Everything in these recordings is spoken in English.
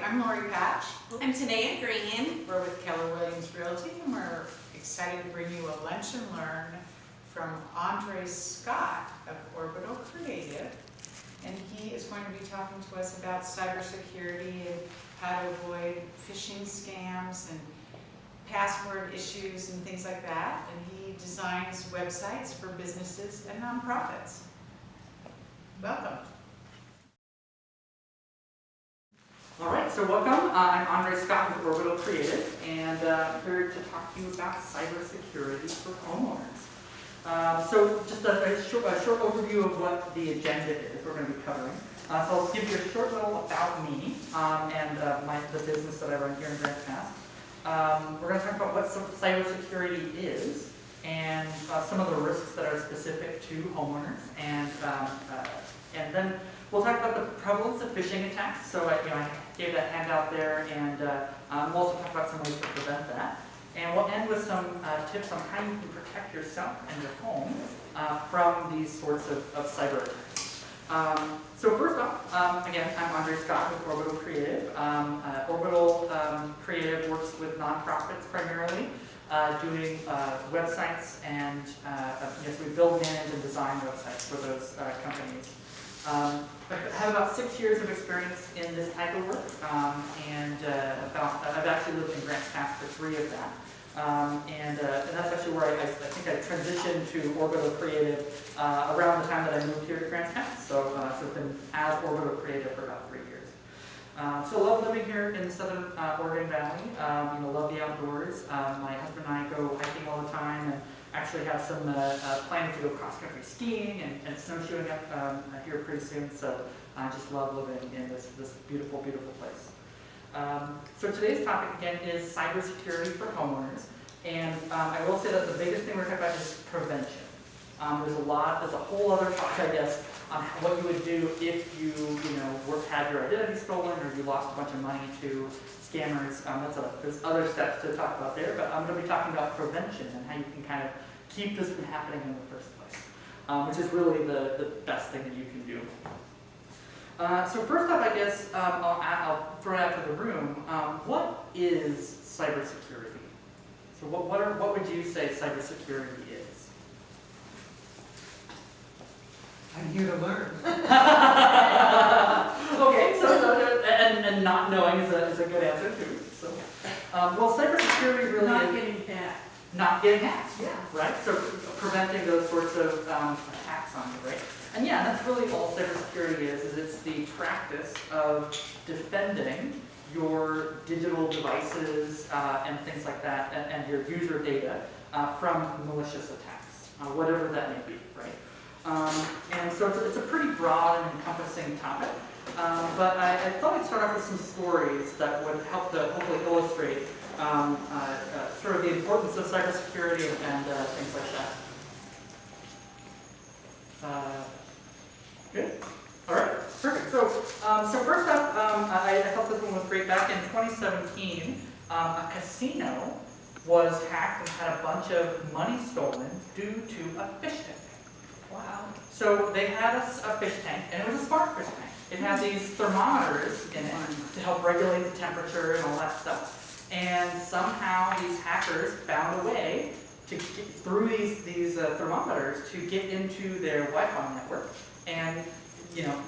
I'm Lori Patch. I'm Tanaia Green. We're with Keller Williams Realty, and we're excited to bring you a lunch and learn from Andre Scott of Orbital Creative. And he is going to be talking to us about cybersecurity and how to avoid phishing scams and password issues and things like that. And he designs websites for businesses and nonprofits. Welcome. All right, so welcome. I'm Andre Scott with Orbital Creative, and I'm here to talk to you about cybersecurity for homeowners. So just a short overview of what the agenda is we're going to be covering. So I'll give you a short little about me and the business that I run here in Grants Pass. We're going to talk about what cybersecurity is and some of the risks that are specific to homeowners, and then we'll talk about the prevalence of phishing attacks. So I gave that handout there, and we'll also talk about some ways to prevent that. And we'll end with some tips on how you can protect yourself and your home from these sorts of cyber attacks. So first off, again, I'm Andre Scott with Orbital Creative. Orbital Creative works with nonprofits primarily, doing websites, and so we build, manage, and design websites for those companies. I have about 6 years of experience in this type of work, and I've actually lived in Grants Pass for 3 of that. And that's actually where I think I transitioned to Orbital Creative around the time that I moved here to Grants Pass. So I've been as Orbital Creative for about 3 years. So I love living here in southern Oregon Valley. Love the outdoors. My husband and I go hiking all the time, and actually have some plans to go cross-country skiing and snowshoeing up here pretty soon. So I just love living in this beautiful, beautiful place. So today's topic again is cybersecurity for homeowners, and I will say that the biggest thing we're talking about is prevention. There's a whole other talk, I guess, on what you would do if you had your identity stolen or you lost a bunch of money to scammers. There's other steps to talk about there, but I'm going to be talking about prevention and how you can kind of keep this from happening in the first place, which is really the best thing that you can do. So first off, I guess I'll throw it out to the room. What is cybersecurity? So what would you say cybersecurity is? I'm here to learn. Okay, and not knowing is a good answer too. So, well, cybersecurity really Not getting hacked. Not getting hacked. Yeah. Right. So preventing those sorts of attacks on you, right? And yeah, that's really all cybersecurity is it's the practice of defending your digital devices and things like that, and your user data from malicious attacks, whatever that may be, right? And so it's a pretty broad and encompassing topic, but I thought I'd start off with some stories that would help to hopefully illustrate sort of the importance of cybersecurity and things like that. Good. All right. Perfect. So, first up, I thought this one was great. Back in 2017, a casino was hacked and had a bunch of money stolen due to a fish tank. Wow. So they had a fish tank, and it was a smart fish tank. It had these thermometers in it to help regulate the temperature and all that stuff. And somehow these hackers found a way to get through these thermometers to get into their Wi-Fi network and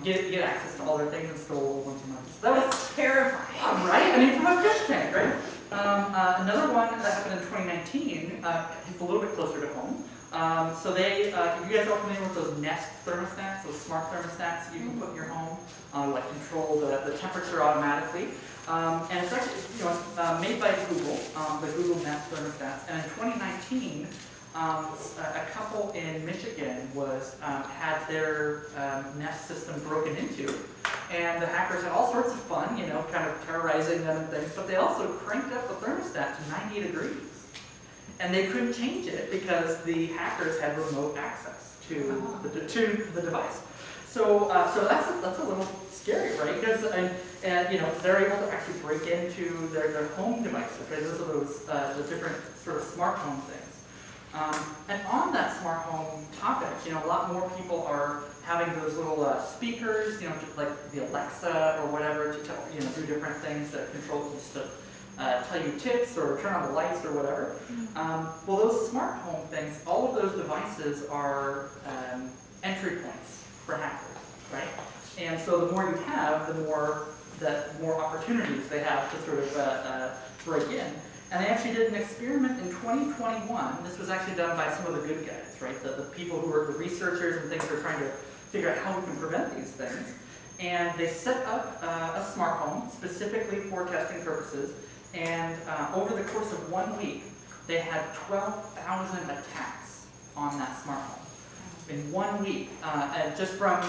get access to all their things and stole a whole bunch of money. So that was terrifying. Right? I mean, from a fish tank, right? Another one that happened in 2019, it's a little bit closer to home. So they, if you guys are familiar with those Nest thermostats, those smart thermostats that you can put in your home, like control the temperature automatically. And it's actually made by Google, the Google Nest thermostats. And in 2019, a couple in Michigan had their Nest system broken into, and the hackers had all sorts of fun, kind of terrorizing them and things. But they also cranked up the thermostat to 90 degrees. And they couldn't change it because the hackers had remote access to the device. So that's a little scary, right? Because they're able to actually break into their home devices, right? Those are the different sort of smart home things. And on that smart home topic, a lot more people are having those little speakers, just like the Alexa or whatever, to tell, do different things that control just to tell you tips or turn on the lights or whatever. Well, those smart home things, all of those devices are entry points for hackers, right? And so the more you have, the more opportunities they have to sort of break in. And they actually did an experiment in 2021. This was actually done by some of the good guys, right? The people who are the researchers and things who are trying to figure out how we can prevent these things. And they set up a smart home specifically for testing purposes. And over the course of 1 week, they had 12,000 attacks on that smart home. In 1 week, and just from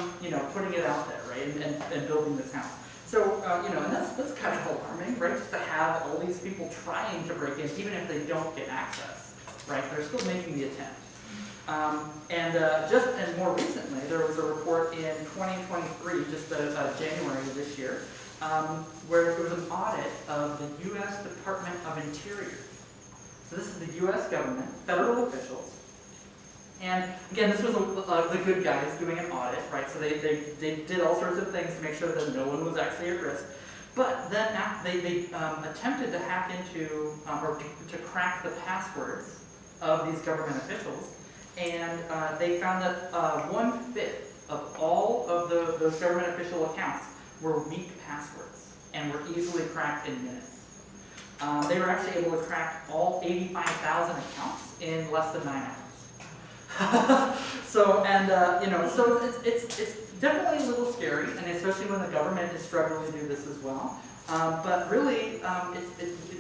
putting it out there, right, and building this house. So and that's kind of alarming, right? Just to have all these people trying to break in, even if they don't get access, right? They're still making the attempt. And more recently, there was a report in 2023, just January of this year, where there was an audit of the U.S. Department of Interior. So this is the U.S. government, federal officials. And again, this was the good guys doing an audit, right? So they did all sorts of things to make sure that no one was actually at risk. But then they attempted to hack into, or to crack the passwords of these government officials. And they found that 1/5 of all of those government official accounts were weak passwords and were easily cracked in minutes. They were actually able to crack all 85,000 accounts in less than 9 hours. So it's definitely a little scary, and especially when the government is struggling to do this as well. But really,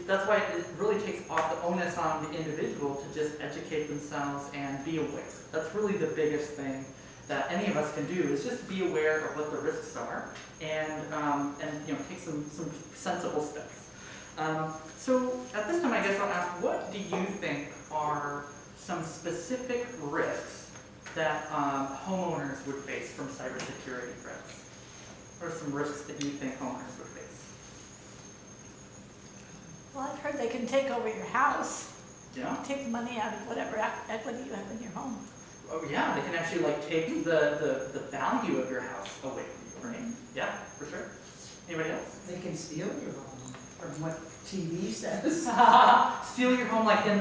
that's why it really takes off the onus on the individual to just educate themselves and be aware. That's really the biggest thing that any of us can do, is just be aware of what the risks are and take some sensible steps. So at this time, I guess I'll ask, what do you think are some specific risks that homeowners would face from cybersecurity threats? What are some risks that you think homeowners would face? Well, I've heard they can take over your house, Yeah? take the money out of whatever equity you have in your home. Oh yeah, they can actually take the value of your house away from you, right? Yeah, for sure. Anybody else? They can steal your home from what TV says. Steal your home like in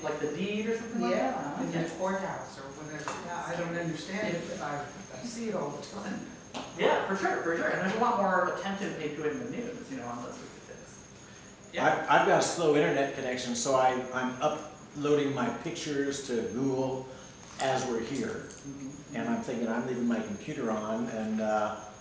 like the deed or something like that? Yeah, in the courthouse or whatever. Yeah, I don't understand it, but I see it all the time. Yeah, for sure. And there's a lot more attention paid to it in the news, on those sorts of things. Yeah. I've got a slow internet connection, so I'm uploading my pictures to Google as we're here. And I'm thinking I'm leaving my computer on and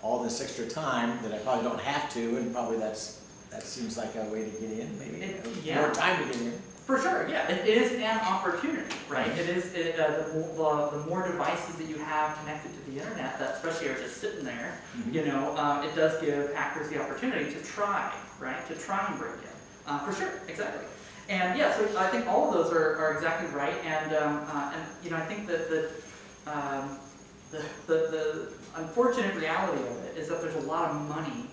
all this extra time that I probably don't have to, and probably that seems like a way to get in, maybe. More time to get in. For sure, yeah. It is an opportunity, right? It is the more devices that you have connected to the internet, that especially are just sitting there, it does give hackers the opportunity to try, right? To try and break in. For sure, exactly. And yeah, so I think all of those are exactly right. And I think that the unfortunate reality of it is that there's a lot of money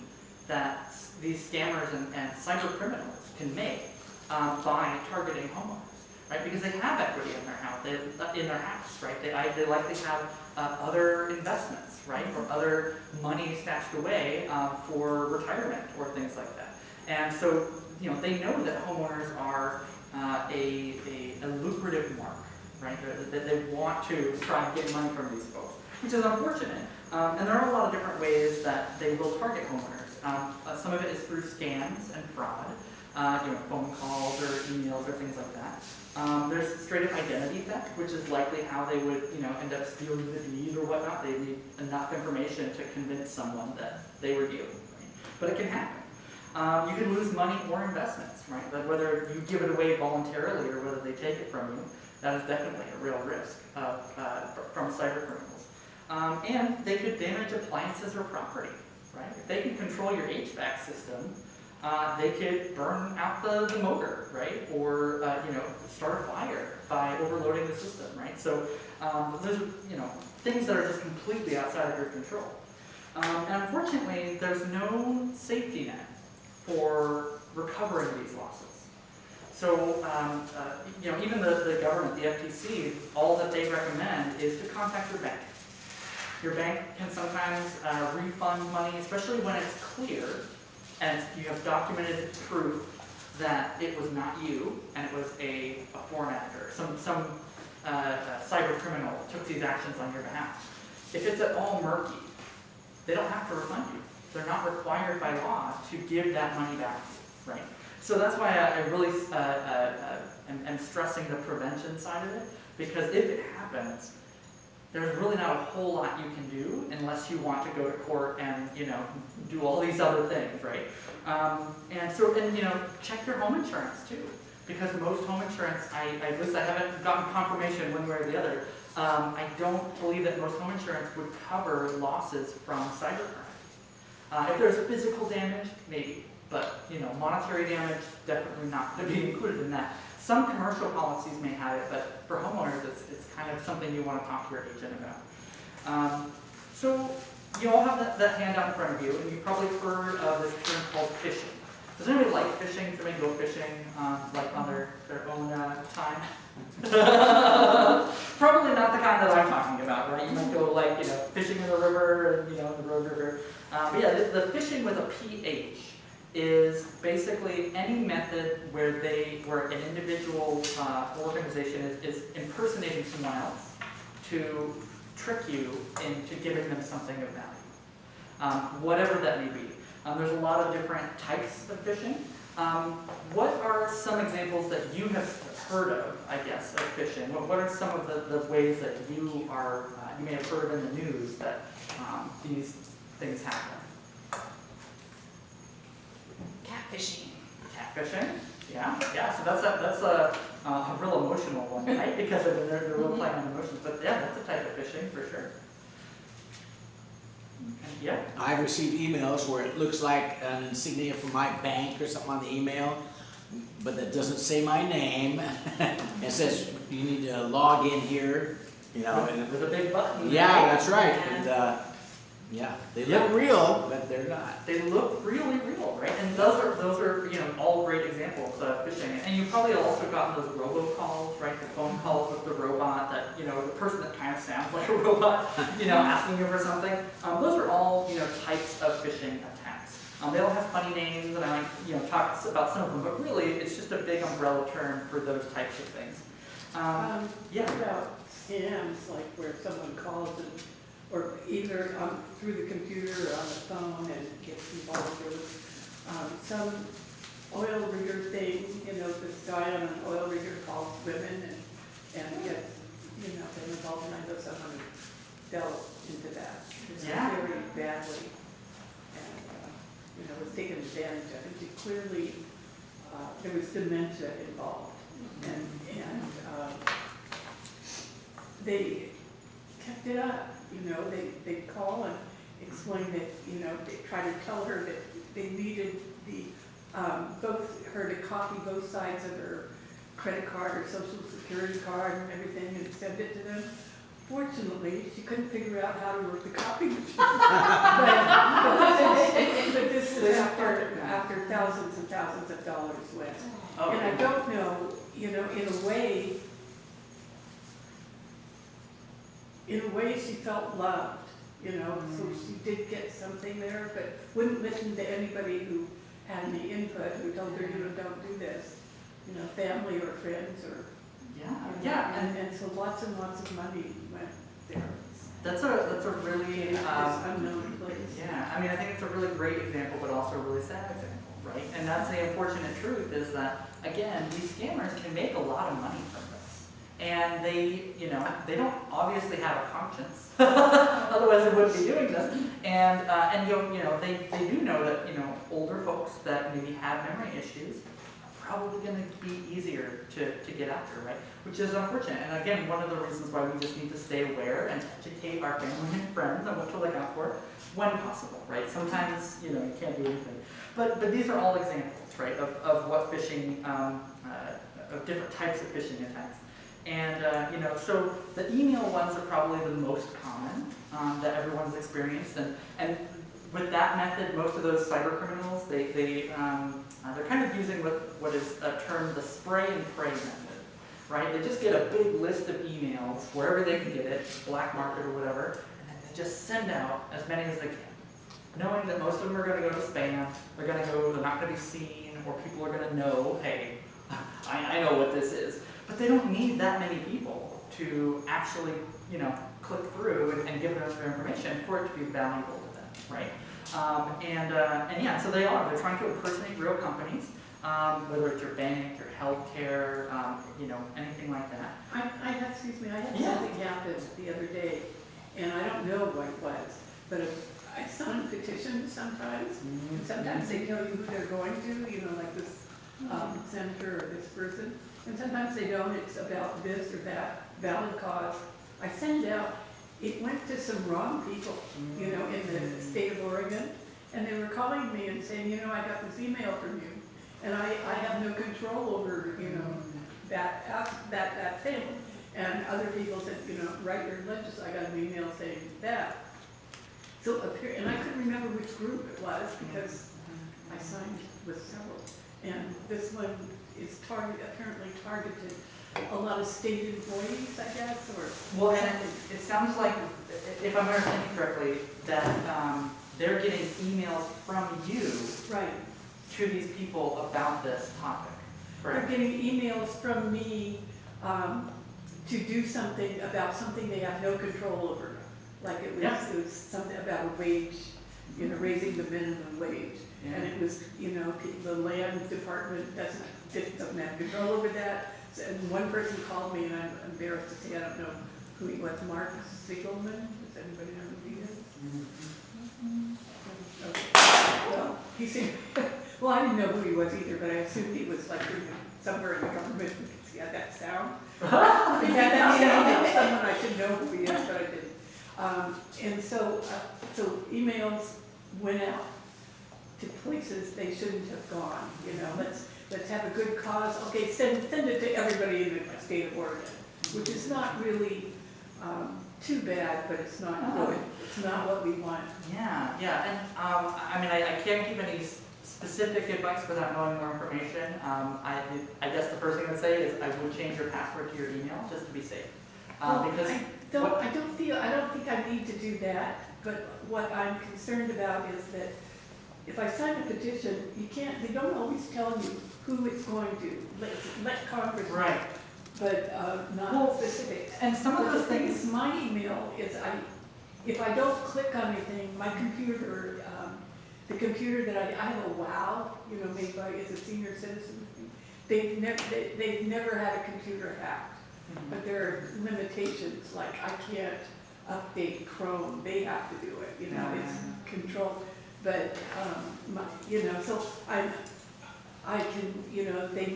that these scammers and cyber criminals can make by targeting homeowners, right? Because they have equity in their house, right? They likely have other investments, right, or other money stashed away for retirement or things like that. And so, they know that homeowners are a lucrative mark, right? That they want to try and get money from these folks, which is unfortunate. And there are a lot of different ways that they will target homeowners. Some of it is through scams and fraud. Phone calls or emails or things like that. There's straight up identity theft, which is likely how they would, end up stealing the deed or whatnot. They need enough information to convince someone that they were dealing, right? But it can happen. You can lose money or investments, right? But whether you give it away voluntarily or whether they take it from you, that is definitely a real risk from cyber criminals. And they could damage appliances or property, right? If they can control your HVAC system, they could burn out the motor, right? Or, start a fire by overloading the system, right? So those are, things that are just completely outside of your control. And unfortunately, there's no safety net for recovering these losses. So, even the government, the FTC, all that they recommend is to contact your bank. Your bank can sometimes refund money, especially when it's clear and you have documented proof that it was not you and it was a foreign actor. Some cyber criminal took these actions on your behalf. If it's at all murky, they don't have to refund you. They're not required by law to give that money back to you, right? So that's why I really am stressing the prevention side of it, because if it happens, there's really not a whole lot you can do unless you want to go to court and, do all these other things, right? And check your home insurance too, because most home insurance, at least I haven't gotten confirmation one way or the other. I don't believe that most home insurance would cover losses from cybercrime. If there's physical damage, maybe, but monetary damage, definitely not going to be included in that. Some commercial policies may have it, but for homeowners, it's kind of something you want to talk to your agent about. So you all have that handout in front of you, and you've probably heard of this term called fishing. Does anybody like fishing? Does anybody go fishing like on their own time? Probably not the kind that I'm talking about, right? You might go fishing in the river and the road river. But yeah, the fishing with a PH is basically any method where an individual organization is impersonating someone else to trick you into giving them something of value, whatever that may be. There's a lot of different types of fishing. What are some examples that you have heard of, I guess, of fishing? What are some of the ways that you may have heard in the news that these things happen? Catfishing. Catfishing? Yeah. So that's a real emotional one, right? Because they're real playing on emotions. But yeah, that's a type of fishing for sure. Yeah. I've received emails where it looks like an insignia from my bank or something on the email, but that doesn't say my name. It says you need to log in here, and With a big button. yeah, right? that's right. And they look real, but they're not. They look really real, right? And those are all great examples of phishing. And you've probably also gotten those robocalls, right? The phone calls with the robot that the person that kind of sounds like a robot, asking you for something. Those are all types of phishing attacks. They all have funny names, and I talk about some of them, but really it's just a big umbrella term for those types of things. Yeah. About scams, like where someone calls or either through the computer or on the phone and gets involved with some oil rigger thing, this guy on an oil rigger calls women and gets, them involved, and I know someone dealt into that Yeah. very badly and was taken advantage of. And clearly there was dementia involved, and they kept it up. They'd call and explain that, they try to tell her that they needed her to copy both sides of her credit card or social security card and everything and send it to them. Fortunately, she couldn't figure out how to work the copy machine. but this is after thousands and thousands of dollars went. Oh, And I don't know, in a way she felt loved, so she did get something there, but wouldn't listen to anybody who had any input, who told her, don't do this, family or friends or. Yeah. And so lots and lots of money went there. That's a really This unknown place. yeah. I mean, I think it's a really great example, but also a really sad example, right? And that's the unfortunate truth is that again, these scammers can make a lot of money from this, and they don't obviously have a conscience, otherwise they wouldn't be doing this. And they do know that older folks that maybe have memory issues probably going to be easier to get after, right? Which is unfortunate. And again, one of the reasons why we just need to stay aware and educate our family and friends on what to look out for when possible, right? Sometimes, you can't do anything. But these are all examples, right, of what phishing, of different types of phishing attacks. And, so the email ones are probably the most common that everyone's experienced. And with that method, most of those cyber criminals, they're kind of using what is termed the spray and pray method, right? They just get a big list of emails wherever they can get it, black market or whatever, and then they just send out as many as they can, knowing that most of them are going to go to spam, they're not going to be seen, or people are going to know, hey, I know what this is. But they don't need that many people to actually, click through and give them their information for it to be valuable to them, right? And yeah, so they're trying to impersonate real companies, whether it's your bank, your healthcare, anything like that. I had something happen the other day, and I don't know what it was, but I sign petitions sometimes, and sometimes they tell you who they're going to, like this senator or this person, and sometimes they don't. It's about this or that valid cause. I send out, it went to some wrong people, in the state of Oregon, and they were calling me and saying, I got this email from you, and I have no control over, that thing. And other people said, write your legislature. I got an email saying that. So, and I couldn't remember which group it was because I signed with several. And this one is apparently targeted a lot of state employees, I guess, or. Well, and it sounds like, if I'm understanding correctly, that they're getting emails from you Right. to these people about this topic. They're Correct? getting emails from me to do something about something they have no control over. Like it was something about a wage, raising the minimum wage. Yeah. And it was, the land department doesn't have control over that. So, and one person called me, and I'm embarrassed to say I don't know who he was, Mark Siegelman. Does anybody know who he is? Okay. Well, he seemed, well, I didn't know who he was either, but I assumed he was like somewhere in the government because he had that sound. He had that sound, someone I should know who he is, but I didn't. And so emails went out to places they shouldn't have gone. Let's have a good cause. Okay, send it to everybody in the state of Oregon, which is not really too bad, but it's not good. It's not what we want. Yeah, and I can't give any specific advice without knowing more information. I guess the first thing I'd say is I would change your password to your email just to be safe. Because I don't think I need to do that, but what I'm concerned about is that if I sign a petition, they don't always tell you who it's going to. Let Congress know. Right. But not specific. And some of those things. My email is, if I don't click on anything, my computer, the computer that I have a WOW, made by, it's a senior citizen. They've never had a computer hacked. But there are limitations, like I can't update Chrome, they have to do it, it's controlled. But, so I can, they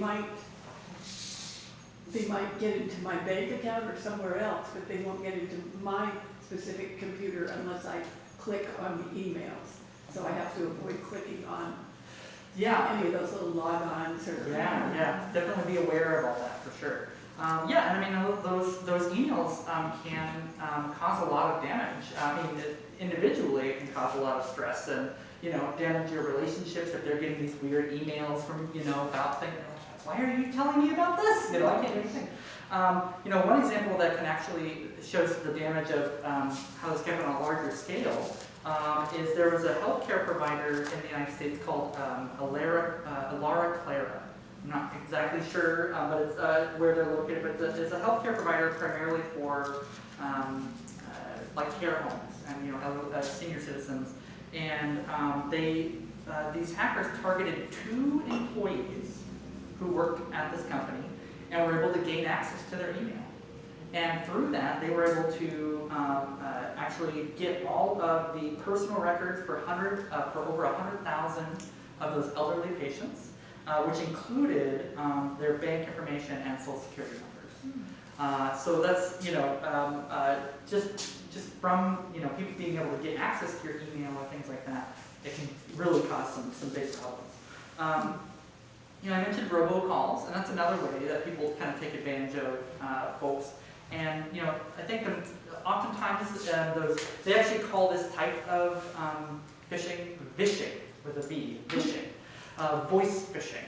might get into my bank account or somewhere else, but they won't get into my specific computer unless I click on the emails. So I have to avoid clicking on any of those little logons or. Yeah, definitely be aware of all that for sure. Those emails can cause a lot of damage. Individually it can cause a lot of stress and, damage your relationships if they're getting these weird emails from, about things. Why are you telling me about this? I can't do anything. One example that can actually shows the damage of how this happened on a larger scale is there was a healthcare provider in the United States called Elara Clara. I'm not exactly sure, but it's where they're located. But it's a healthcare provider primarily for like care homes and senior citizens. And these hackers targeted 2 employees who worked at this company and were able to gain access to their email. And through that, they were able to actually get all of the personal records for over 100,000 of those elderly patients. Which included their bank information and social security numbers. So that's, just from, people being able to get access to your email or things like that, it can really cause some big problems. I mentioned robocalls, and that's another way that people kind of take advantage of folks. And, I think oftentimes they actually call this type of phishing, vishing with a V, vishing, voice phishing.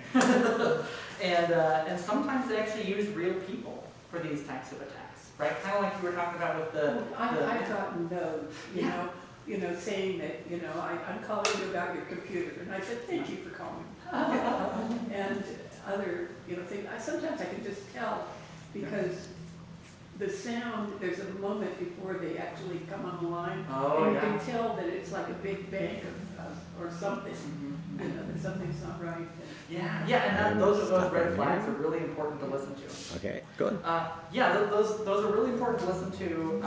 And sometimes they actually use real people for these types of attacks, right? Kind of like you were talking about with the. I've gotten those, Yeah. Saying that, I'm calling you about your computer, and I said, thank you for calling. And other, things, sometimes I can just tell, because the sound, there's a moment before they actually come on the line, Oh, and you yeah. can tell that it's like a big bang or something, Mhm. that something's not right. Yeah, and those red flags are really important to listen to. Okay, good. Those are really important to listen to,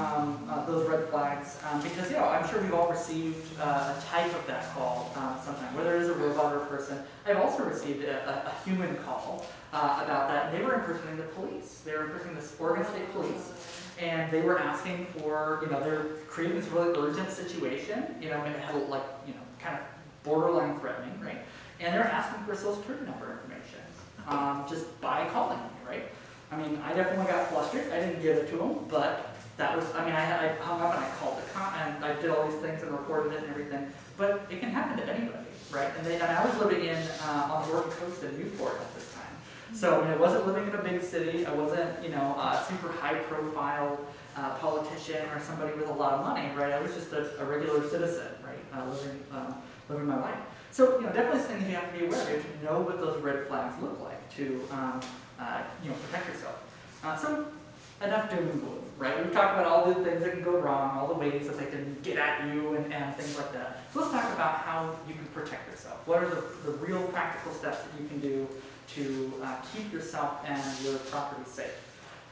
those red flags, because, I'm sure we've all received a type of that call sometime, whether it is a robot or a person. I've also received a human call about that. They were impersonating the police. They were impersonating the Oregon State Police, and they were asking for, they're creating this really urgent situation, it had kind of borderline threatening, right? And they're asking for social security number information, just by calling me, right? I mean, I definitely got flustered. I didn't give it to them, but that was, I hung up and I called and I did all these things and recorded it and everything. But it can happen to anybody, right? And I was living on the Oregon coast in Newport at this time. So I wasn't living in a big city. I wasn't, a super high profile politician or somebody with a lot of money, right? I was just a regular citizen, right? Living my life. So, definitely something you have to be aware of. You have to know what those red flags look like to, protect yourself. So, enough doom and gloom, right? We've talked about all the things that can go wrong, all the ways that they can get at you and things like that. So let's talk about how you can protect yourself. What are the real practical steps that you can do to keep yourself and your property safe?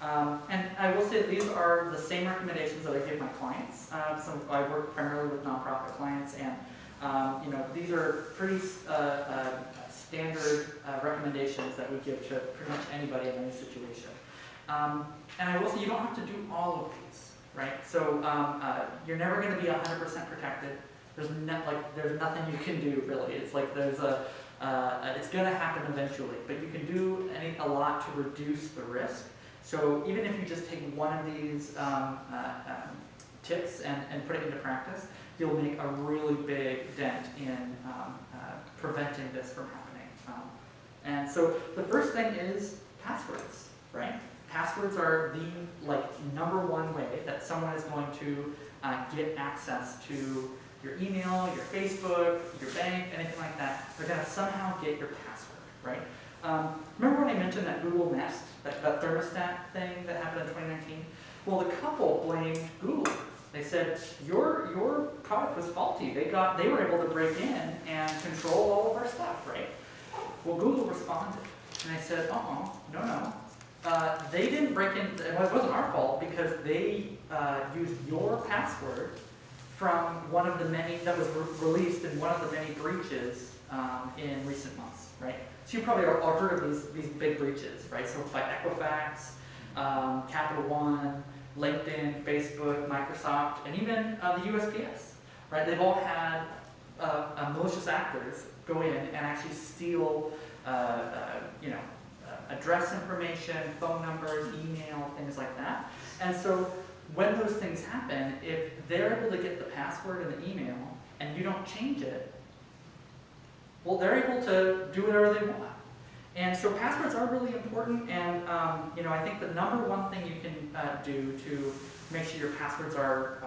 And I will say these are the same recommendations that I give my clients. So I work primarily with nonprofit clients, and these are pretty standard recommendations that we give to pretty much anybody in any situation. And I will say you don't have to do all of these, right? So you're never going to be 100% protected. There's nothing you can do really. It's like it's going to happen eventually, but you can do a lot to reduce the risk. So even if you just take one of these tips and put it into practice, you'll make a really big dent in preventing this from happening. And so the first thing is passwords, right? Passwords are the number one way that someone is going to get access to your email, your Facebook, your bank, anything like that. They're going to somehow get your password, right? Remember when I mentioned that Google Nest, that thermostat thing that happened in 2019? Well, the couple blamed Google. They said, your product was faulty. They were able to break in and control all of our stuff, right? Well, Google responded, and they said, no. They didn't break in, it wasn't our fault because they used your password from one of the many, that was released in one of the many breaches in recent months, right? So you probably all heard of these big breaches, right? So by Equifax, Capital One, LinkedIn, Facebook, Microsoft, and even the USPS, right? They've all had malicious actors go in and actually steal, address information, phone numbers, email, things like that. And so when those things happen, if they're able to get the password and the email and you don't change it, well, they're able to do whatever they want. And so passwords are really important, and I think the number one thing you can do to make sure your passwords are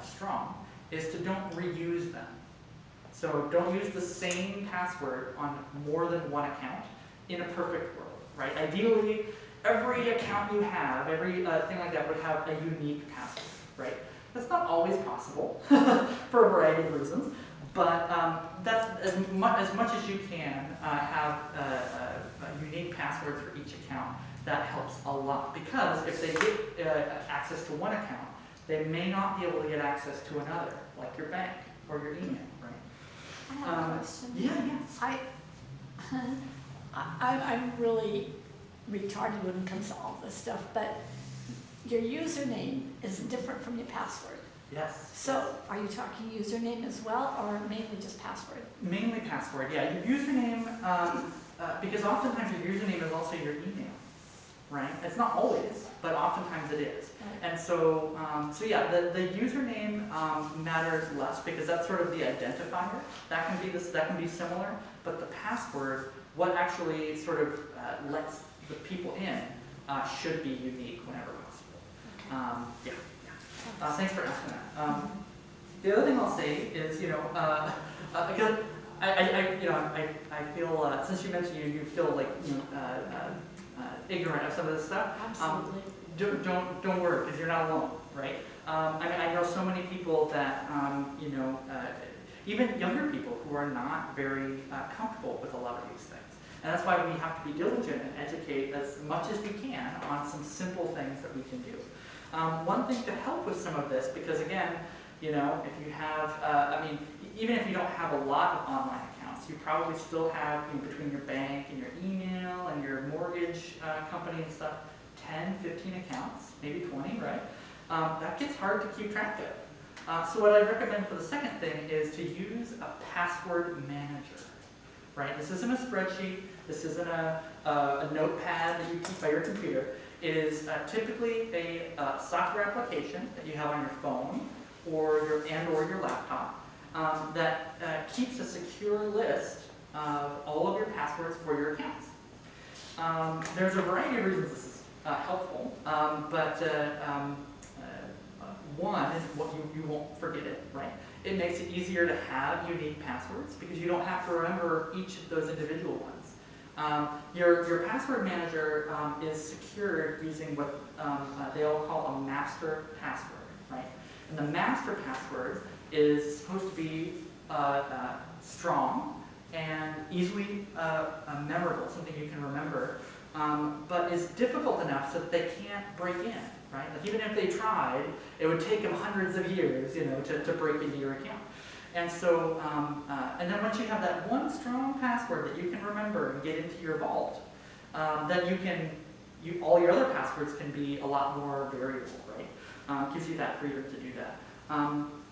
strong is to don't reuse them. So don't use the same password on more than one account in a perfect world, right? Ideally, every account you have, every thing like that would have a unique password, right? That's not always possible for a variety of reasons, but that's as much as you can have unique passwords for each account. That helps a lot, because if they get access to one account, they may not be able to get access to another, like your bank or your email, right? I have a question. Yeah. I'm really retarded when it comes to all this stuff, but your username is different from your password. Yes. So are you talking username as well, or mainly just password? Mainly password, yeah. Your username, because oftentimes your username is also your email, right? It's not always, but oftentimes it is. And so, so yeah, the username matters less because that's sort of the identifier. That can be similar, but the password, what actually sort of lets the people in, should be unique whenever possible. Thanks for asking that. The other thing I'll say is, because I feel since you mentioned you feel like ignorant of some of this stuff. Absolutely. Don't worry, because you're not alone, right? I know so many people that even younger people who are not very comfortable with a lot of these things. And that's why we have to be diligent and educate as much as we can on some simple things that we can do. One thing to help with some of this, because again, if you have, even if you don't have a lot of online accounts, you probably still have, between your bank and your email and your mortgage company and stuff, 10, 15 accounts, maybe 20, right? That gets hard to keep track of. So what I recommend for the second thing is to use a password manager, right? This isn't a spreadsheet, this isn't a notepad that you keep by your computer. It is typically a software application that you have on your phone or your laptop that keeps a secure list of all of your passwords for your accounts. There's a variety of reasons this is helpful, but one is what you won't forget it, right? It makes it easier to have unique passwords because you don't have to remember each of those individual ones. Your password manager is secured using what they all call a master password, right? And the master password is supposed to be strong and easily memorable, something you can remember, but is difficult enough so that they can't break in, right? Like even if they tried, it would take them hundreds of years, to break into your account. And so, and then once you have that one strong password that you can remember and get into your vault, then all your other passwords can be a lot more variable, right? Gives you that freedom to do that.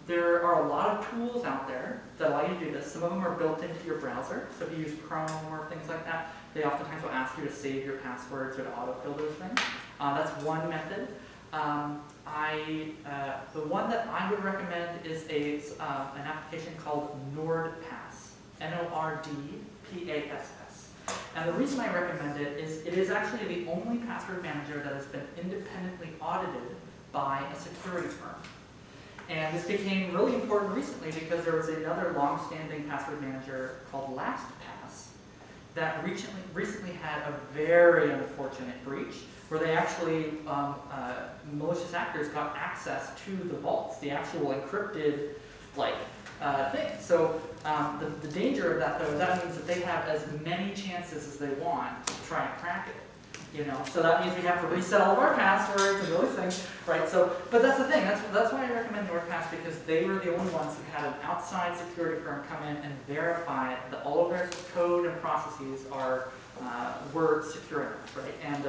There are a lot of tools out there that allow you to do this. Some of them are built into your browser. So if you use Chrome or things like that, they oftentimes will ask you to save your passwords or to autofill those things. That's one method. The one that I would recommend is an application called NordPass, NORDPASS. And the reason I recommend it is actually the only password manager that has been independently audited by a security firm. And this became really important recently because there was another long-standing password manager called LastPass that recently had a very unfortunate breach where they actually, malicious actors got access to the vaults, the actual encrypted thing. So the danger of that, though, that means that they have as many chances as they want to try and crack it. So that means we have to reset all of our passwords and those things, right? So, but that's the thing. That's why I recommend NordPass, because they were the only ones who had an outside security firm come in and verify that all of their code and processes were secure enough, right? And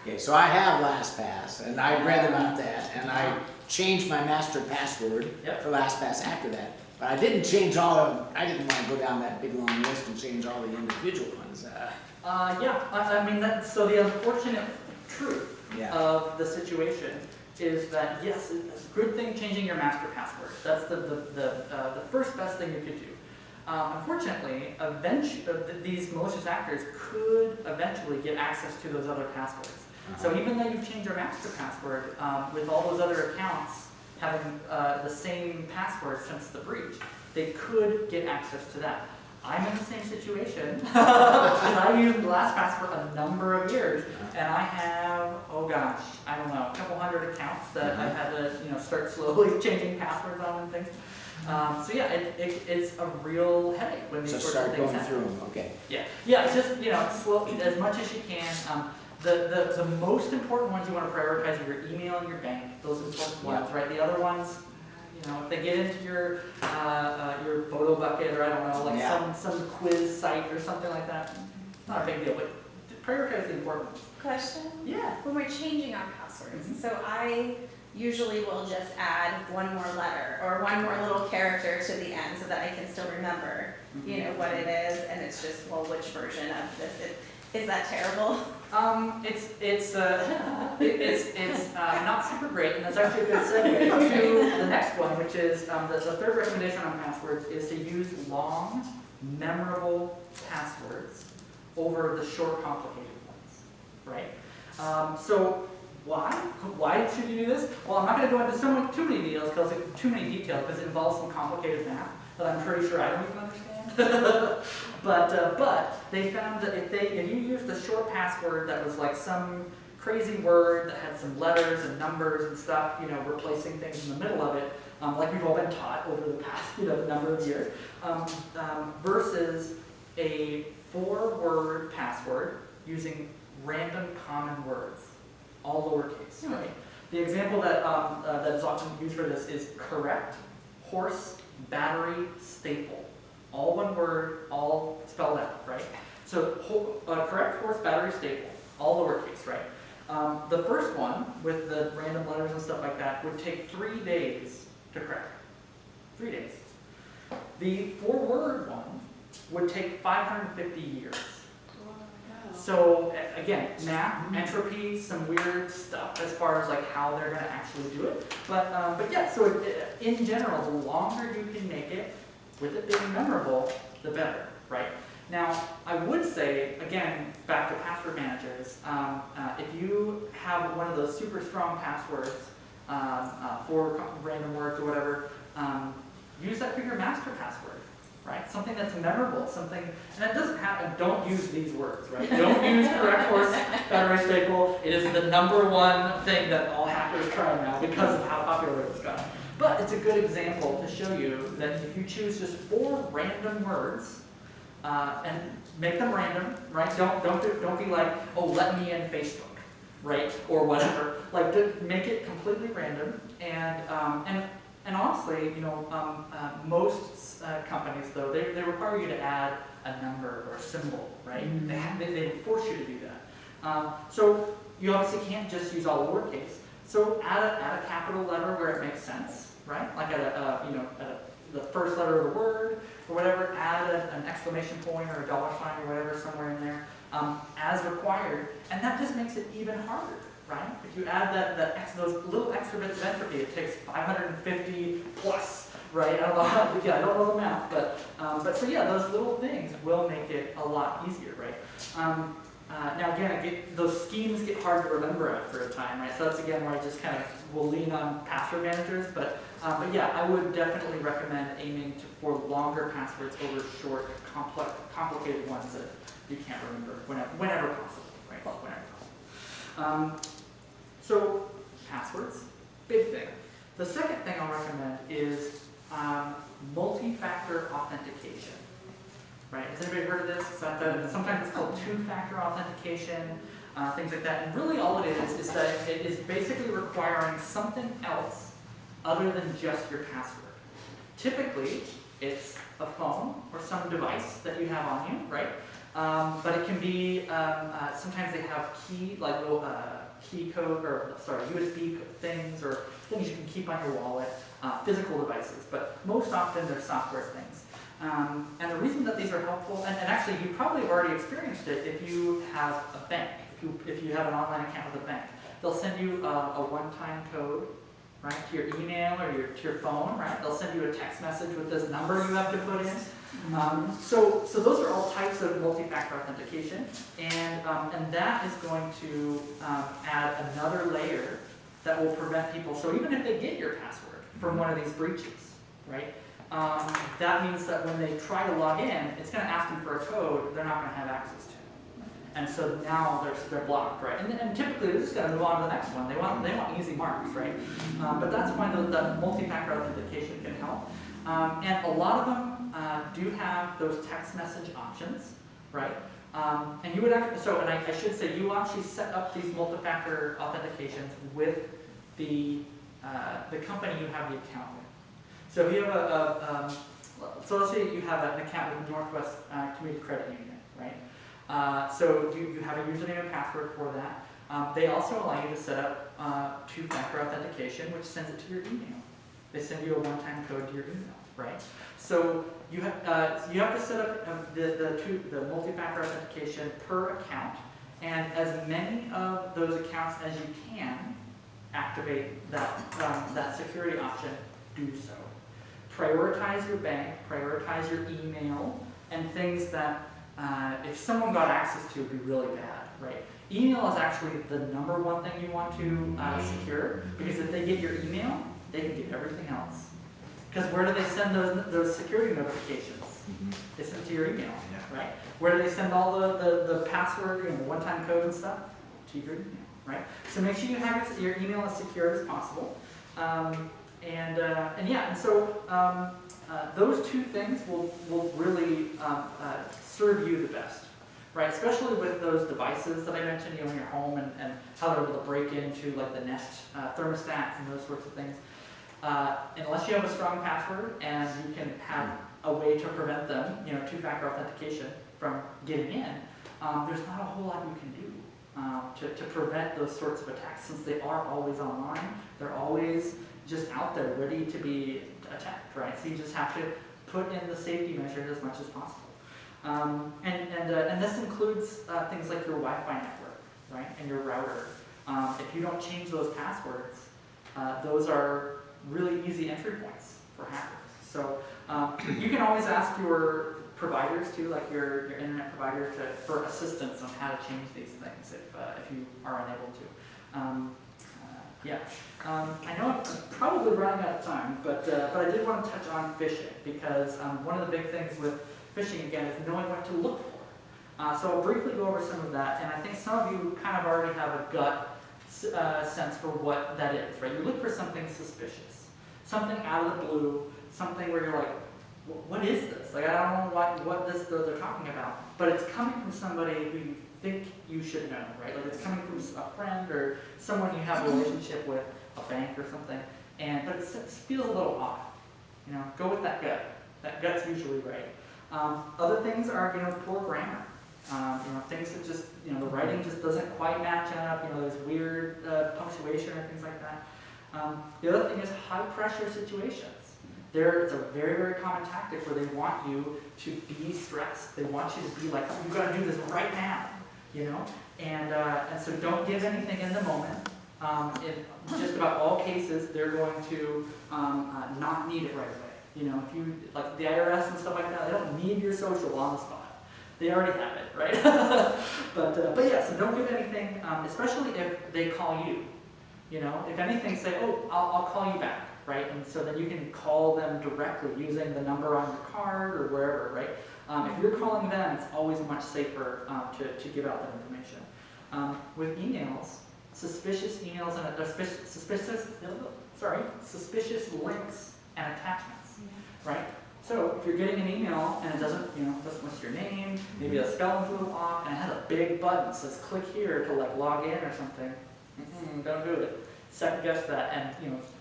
Okay, so I have LastPass, and I read about that, and I changed my master password for LastPass after that. But I didn't change all of them. I didn't want to go down that big long list and change all the individual ones. So the unfortunate truth of the situation is that, yes, it's a good thing changing your master password. That's the first best thing you could do. Unfortunately, these malicious actors could eventually get access to those other passwords. So even though you've changed your master password, with all those other accounts having the same password since the breach, they could get access to that. I'm in the same situation because I've used LastPass for a number of years, and I have, a couple hundred accounts that I've had to, start slowly changing passwords on and things. So yeah, it's a real headache when these sorts of things happen. Through them, okay. Yeah, it's just, slow, as much as you can. The most important ones you want to prioritize are your email and your bank, those important ones, right? The other ones, if they get into your photo bucket, or I don't know, some quiz site or something like that, it's not a big deal, but prioritize the important ones. Question? Yeah. When we're changing our passwords, so I usually will just add one more letter or one more little character to the end so that I can still remember, what it is, and it's just, which version of this is that terrible? It's not super great, and that's actually a good segue to the next one, which is the third recommendation on passwords is to use long, memorable passwords over the short, complicated ones, right? So why should you do this? Well, I'm not going to go into too many details because it involves some complicated math that I'm pretty sure I don't even understand. But they found that if you use the short password that was like some crazy word that had some letters and numbers and stuff, replacing things in the middle of it, like we've all been taught over the past number of years, versus a 4-word password using random common words, all lowercase, right? The example that is often used for this is correct, horse, battery, staple. All one word, all spelled out, right? So correct, horse, battery, staple, all lowercase, right? The first one, with the random letters and stuff like that, would take 3 days to crack. 3 days. The 4-word one would take 550 years. So again, math, entropy, some weird stuff as far as like how they're going to actually do it. But yeah, so in general, the longer you can make it, with it being memorable, the better, right? Now, I would say, again, back to password managers, if you have one of those super strong passwords for random words or whatever, use that for your master password. Right? Something that's memorable, something, and it doesn't happen, don't use these words, right? Don't use correct horse, battery, staple. It is the #1 thing that all hackers try now because of how popular it's gotten. But it's a good example to show you that if you choose just 4 random words, and make them random, right? Don't be like, oh, let me in Facebook, right? Or whatever. Like, make it completely random, and honestly, most companies, though, they require you to add a number or a symbol, right? They force you to do that. So you obviously can't just use all lowercase. So add a capital letter where it makes sense, right? Like at the first letter of the word or whatever. Add an exclamation point or a dollar sign or whatever somewhere in there as required, and that just makes it even harder. Right? If you add those little extra bits of entropy, it takes 550 plus, right? I don't know the math, but so yeah, those little things will make it a lot easier, right? Now again, those schemes get hard to remember after a time, right? So that's again where I just kind of will lean on password managers, but yeah, I would definitely recommend aiming for longer passwords over short, complicated ones that you can't remember whenever possible, right? Whenever possible. So, passwords, big thing. The second thing I'll recommend is multi-factor authentication. Right? Has anybody heard of this? Sometimes it's called 2-factor authentication, things like that. And really all it is that it is basically requiring something else other than just your password. Typically, it's a phone or some device that you have on you, right? But it can be, sometimes they have little key code, USB things or things you can keep on your wallet, physical devices, but most often they're software things. And the reason that these are helpful, and actually you probably have already experienced it if you have a bank, if you have an online account with a bank. They'll send you a one-time code, right, to your email or to your phone, right? They'll send you a text message with this number you have to put in. So those are all types of multi-factor authentication, and that is going to add another layer that will prevent people. So even if they get your password from one of these breaches, right? That means that when they try to log in, it's going to ask them for a code they're not going to have access to, and so now they're blocked, right? And typically they're just going to move on to the next one. They want easy marks, right? But that's why the multi-factor authentication can help, and a lot of them do have those text message options, right? And you would actually, and I should say, you actually set up these multi-factor authentications with the company you have the account with. So if you have so let's say you have an account with Northwest Community Credit Union, right? So you have a username and password for that. They also allow you to set up 2-factor authentication, which sends it to your email. They send you a one-time code to your email, right? So you have to set up the multi-factor authentication per account, and as many those accounts as you can activate that security option, do so. Prioritize your bank, prioritize your email, and things that if someone got access to would be really bad, right? Email is actually the #1 thing you want to secure, because if they get your email, they can get everything else. Because where do they send those security notifications? They send to your email, right? Where do they send all the password, one-time code and stuff? To your email, right? So make sure you have your email as secure as possible. And so those two things will really serve you the best, right? Especially with those devices that I mentioned, in your home, and how they're able to break into like the Nest thermostats and those sorts of things. Unless you have a strong password and you can have a way to prevent them, two-factor authentication from getting in, there's not a whole lot you can do to prevent those sorts of attacks, since they are always online. They're always just out there ready to be attacked, right? So you just have to put in the safety measures as much as possible. And this includes things like your Wi-Fi network, right, and your router. If you don't change those passwords, those are really easy entry points for hackers. So you can always ask your providers too, like your internet provider, for assistance on how to change these things if you are unable to. I know I'm probably running out of time, but I did want to touch on phishing, because one of the big things with phishing, again, is knowing what to look for. So I'll briefly go over some of that, and I think some of you kind of already have a gut sense for what that is, right? You look for something suspicious, something out of the blue, something where you're like, what is this? Like, I don't know what they're talking about, but it's coming from somebody who you think you should know, right? Like, it's coming from a friend or someone you have a relationship with, a bank or something, but it feels a little off. Go with that gut. That gut's usually right. Other things are, poor grammar. Things that just, the writing just doesn't quite match up. There's weird punctuation or things like that. The other thing is high pressure situations. It's a very, very common tactic where they want you to be stressed. They want you to be like, you've got to do this right now, and so don't give anything in the moment. In just about all cases, they're going to not need it right away. If you, like the IRS and stuff like that, they don't need your social on the spot. They already have it, right? but yeah, so don't give anything, especially if they call you. If anything, say, oh, I'll call you back, right? And so then you can call them directly using the number on your card or wherever, right? If you're calling them, it's always much safer to give out that information. With emails, suspicious emails and suspicious links and attachments, right? So if you're getting an email and it doesn't list your name, maybe the spelling's a little off, and it has a big button that says click here to like log in or something, don't do it. Second guess that, and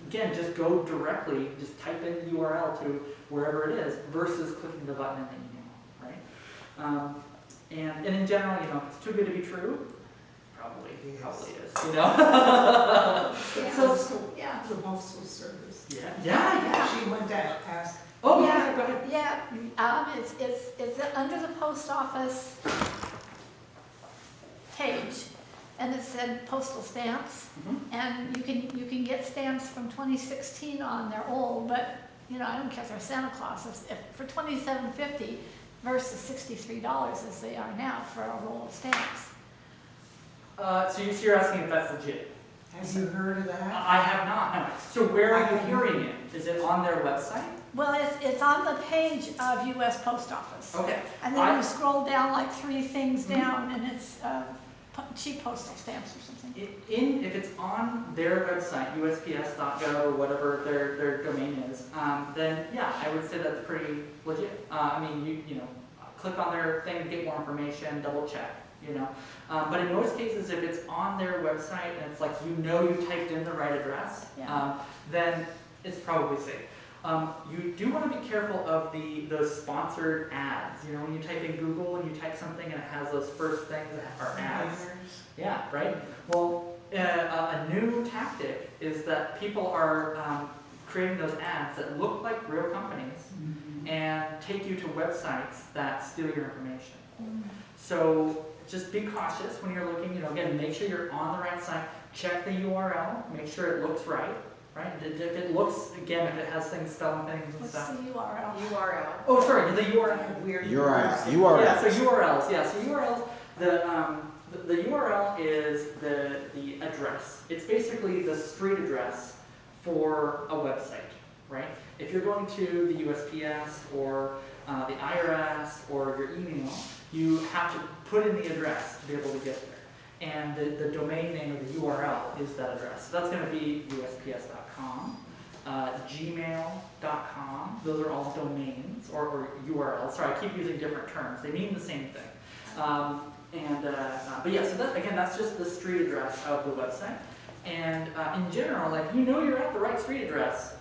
again, just go directly, just type in the URL to wherever it is versus clicking the button in the email, right? And in general, if it's too good to be true, probably is. The postal service. Yeah. She went to ask. Oh yeah, go ahead. Yeah, it's under the post office page, and it said postal stamps, and you can get stamps from 2016 on. They're old, but I don't care if they're Santa Claus. If for $27.50 versus $63 as they are now for a roll of stamps. So you're asking if that's legit? Have you heard of that? I have not, no. So where are you hearing it? Is it on their website? Well, it's on the page of U.S. Post Office. Okay. And then you scroll down like 3 things down, and it's cheap postal stamps or something. If it's on their website, USPS.gov or whatever their domain is, then yeah, I would say that's pretty legit. You click on their thing to get more information, double check. But in most cases, if it's on their website and it's like you typed in the right address, then it's probably safe. You do want to be careful of those sponsored ads. When you type in Google and you type something and it has those first things that are ads. Yeah, right? Well, a new tactic is that people are creating those ads that look like real companies and take you to websites that steal your information. So just be cautious when you're looking, you know, again, make sure you're on the right site, check the URL, make sure it looks right? If it looks, again, if it has things, spelling things and What's stuff. the URL? URL. Oh, sorry, the URL. Weird. URL. Yeah, so URLs, yeah, so URLs, the URL is the address. It's basically the street address for a website, right? If you're going to the USPS or the IRS or your email, you have to put in the address to be able to get there. And the domain name of the URL is that address. So that's going to be USPS.com, gmail.com. Those are all domains or URLs. Sorry, I keep using different terms. They mean the same thing. But yeah, so that, again, that's just the street address of the website. And in general, like, you know you're at the right street address,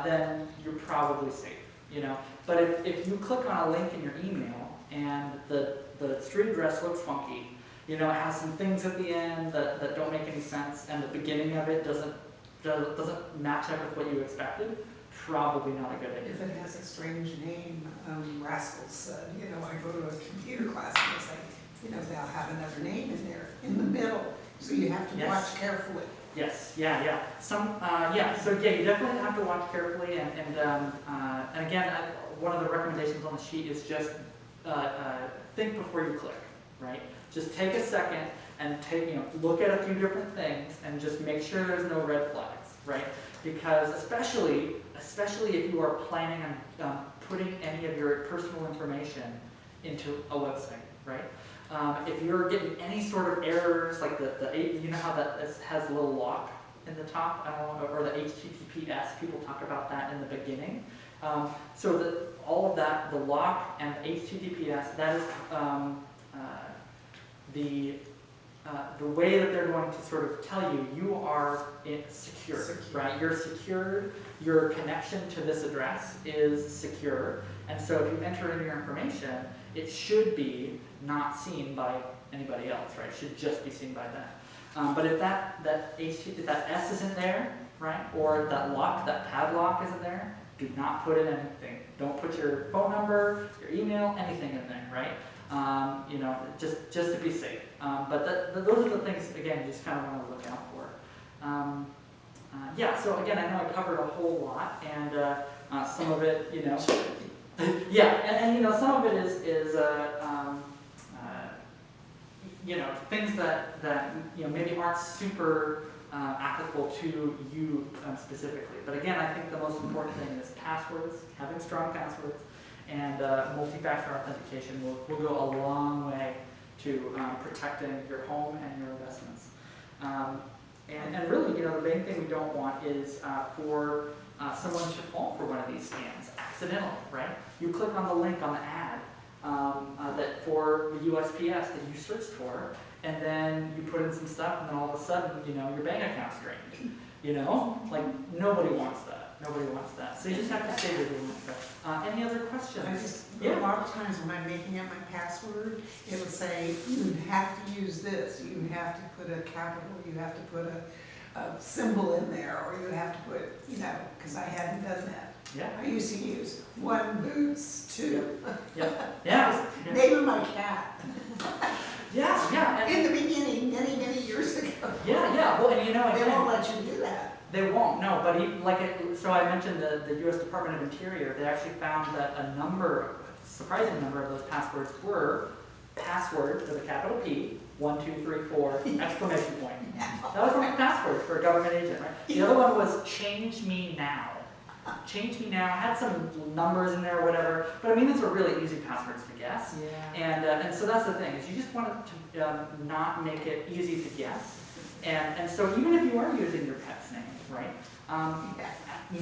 then you're probably safe, you know. But if you click on a link in your email and the street address looks funky, you know, it has some things at the end that don't make any sense, and the beginning of it doesn't match up with what you expected, probably not a good idea. If it has a strange name, Rascals said, you know, I go to a computer class and they say, you know, they'll have another name in there, in the middle, so you have to Yes. watch carefully. Yes, yeah. So yeah, you definitely have to watch carefully, and again, one of the recommendations on the sheet is just think before you click, right? Just take a second and look at a few different things and just make sure there's no red flags, right? Because especially if you are planning on putting any of your personal information into a website, right? If you're getting any sort of errors, like you know how that has a little lock in the top, or the HTTPS, people talk about that in the beginning. So that all of that, the lock and HTTPS, that is the way that they're going to sort of tell you are secure, right? You're secured, your connection to this address is secure, and so if you enter in your information, it should be not seen by anybody else, right? It should just be seen by them. But if that S isn't there, right, or that lock, that padlock isn't there, do not put in anything. Don't put your phone number, your email, anything in there, right? You know, just to be safe. But those are the things, again, you just kind of want to look out for. Yeah, so again, I know I covered a whole lot, and some of it, you know, yeah, and you know, some of it is you know, things that you know, maybe aren't super applicable to you specifically. But again, I think the most important thing is passwords, having strong passwords, and multi-factor authentication will go a long way to protecting your home and your investments. And really, you know, the main thing we don't want is for someone to fall for one of these scams accidentally, right? You click on the link on the ad that for the USPS that you searched for, and then you put in some stuff, and then all of a sudden, you know, your bank account's drained. You know, like, nobody wants that. Nobody wants that. So you just have to stay with it. Any other questions? A lot of times when I'm making up my password, it would say, you have to use this, you have to put a capital, you have to put a symbol in there, or you have to put, you know, because I hadn't done that. Yeah. I used to use 1 boots, 2. Yeah. Name of my cat. Yeah. In the beginning, many years ago. Yeah. Well, and you know, They again, won't let you do that. they won't, no, but so I mentioned the U.S. Department of Interior, they actually found that a surprising number of those passwords were password with a capital P, 1, 2, 3, 4, exclamation point. That was one of the passwords for a government agent, right? The other one was change me now. Change me now, had some numbers in there or whatever, but I mean, those are really easy passwords to guess. Yeah. And so that's the thing, is you just want to not make it easy to guess. And so even if you are using your pet's name, right?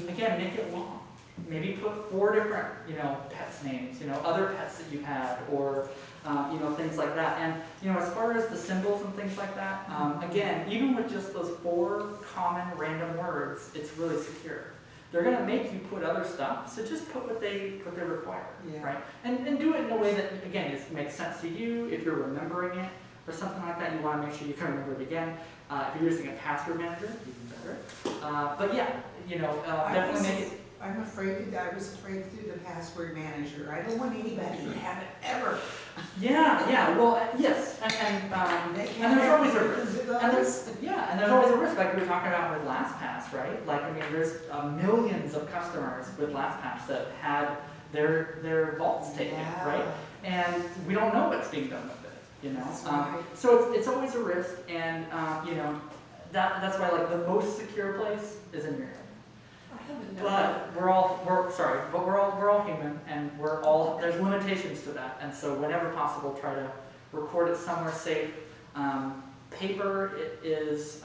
Again, make it long. Maybe put 4 different, you know, pets' names, you know, other pets that you had, or you know, things like that. And you know, as far as the symbols and things like that, again, even with just those 4 common random words, it's really secure. They're going to make you put other stuff, so just put what they require, right? And do it in a way that, again, makes sense to you. If you're remembering it or something like that, you want to make sure you can remember it again. If you're using a password manager, even better. But yeah, you know, definitely make it. I was afraid to do the password manager. I don't want anybody to have it ever. Yeah, well, yes, and there's always a risk. And there's always a risk, like we were talking about with LastPass, right? Like, I mean, there's millions of customers with LastPass that had their vaults taken, Yeah. right? And we don't know what's being done with it, you know? That's right. So it's always a risk, and, you know, that's why, like, the most secure place is in your head. But we're all human, and there's limitations to that, and so whenever possible, try to record it somewhere safe. Paper is,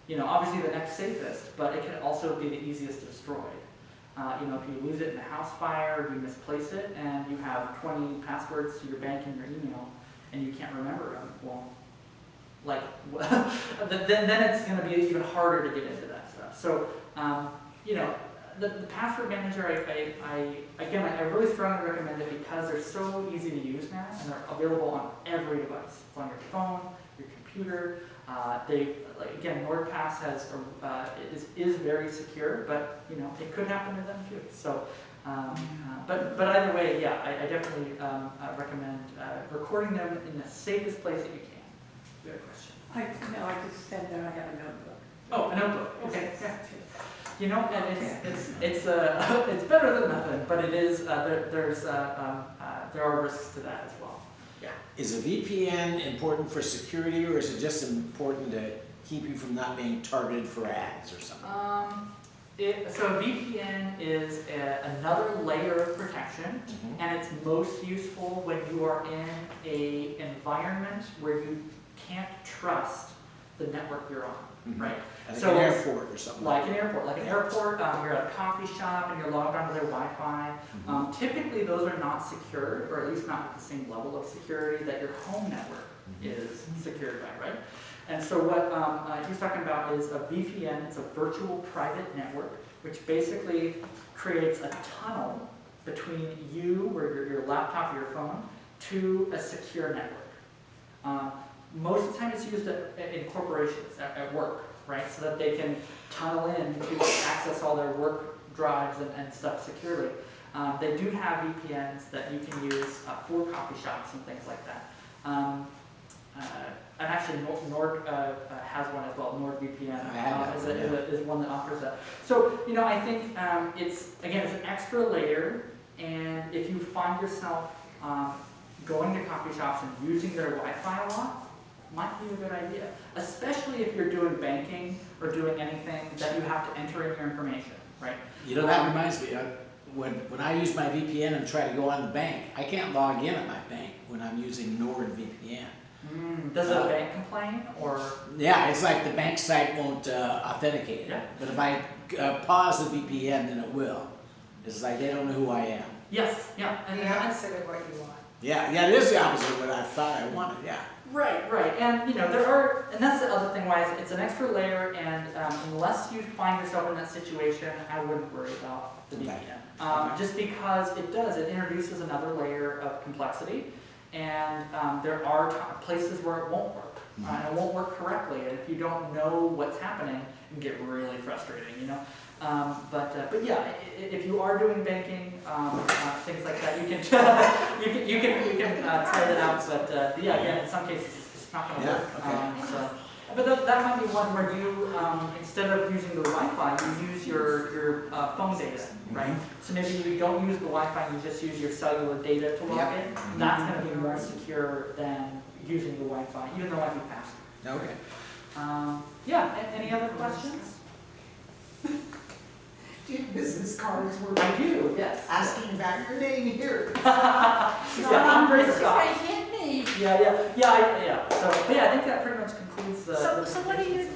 you know, obviously the next safest, but it can also be the easiest destroyed. You know, if you lose it in a house fire, or you misplace it, and you have 20 passwords to your bank and your email, and you can't remember them, well, like, then it's going to be even harder to get into that stuff. So, you know, the password manager, I really strongly recommend it because they're so easy to use now, and they're available on every device. It's on your phone, your computer. Again, NordPass is very secure, but you know it could happen to them too. So, but either way, yeah, I definitely recommend recording them in the safest place that you can. Good question. I just said that I have a notebook. Oh, a notebook. Okay. Yeah. You know, and it's better than nothing, but it is there are risks to that as well. Yeah. Is a VPN important for security, or is it just important to keep you from not being targeted for ads or something? So a VPN is another layer of protection, and it's most useful when you are in an environment where you can't trust the network you're on, right? Like So an airport or something. Like an airport. You're at a coffee shop and you're logged onto their Wi-Fi. Typically those are not secured, or at least not at the same level of security that your home network is secured by, right? And so what he's talking about is a VPN. It's a virtual private network, which basically creates a tunnel between you or your laptop or your phone to a secure network. Most of the time it's used in corporations, at work, right? So that they can tunnel in to access all their work drives and stuff securely. They do have VPNs that you can use for coffee shops and things like that. And actually Nord has one as well, NordVPN is one that offers that. So, you know, I think it's an extra layer, and if you find yourself going to coffee shops and using their Wi-Fi a lot, might be a good idea, especially if you're doing banking or doing anything that you have to enter in your information, right? You know, that reminds me, when I use my VPN and try to go on the bank, I can't log in at my bank when I'm using NordVPN. Does the bank complain, or? Yeah, it's like the bank site won't authenticate it. Yeah. But if I pause the VPN, then it will. It's like they don't know who I am. Yes, yeah. And the opposite of what you want. Yeah, it is the opposite of what I thought I wanted, yeah. Right, and you know, and that's the other thing why it's an extra layer, and unless you find yourself in that situation, I wouldn't worry about the VPN. Just because it introduces another layer of complexity, and there are places where it won't work, and it won't work correctly, and if you don't know what's happening, it can get really frustrating, you know. But yeah, if you are doing banking, things like that, you can you can try that out. But yeah, again, in some cases it's not going to work. But that might be one where you instead of using the Wi-Fi, you use your phone data, right? So maybe you don't use the Wi-Fi, you just use your cellular data to log in. That's going to be more secure than using the Wi-Fi, even though it might be faster. Okay. Yeah. Any other questions? Do you have business cards where I do. Yes. asking about your name here? Andre It's Scott. right hit me. Yeah. So I think that pretty much concludes the. So what do you,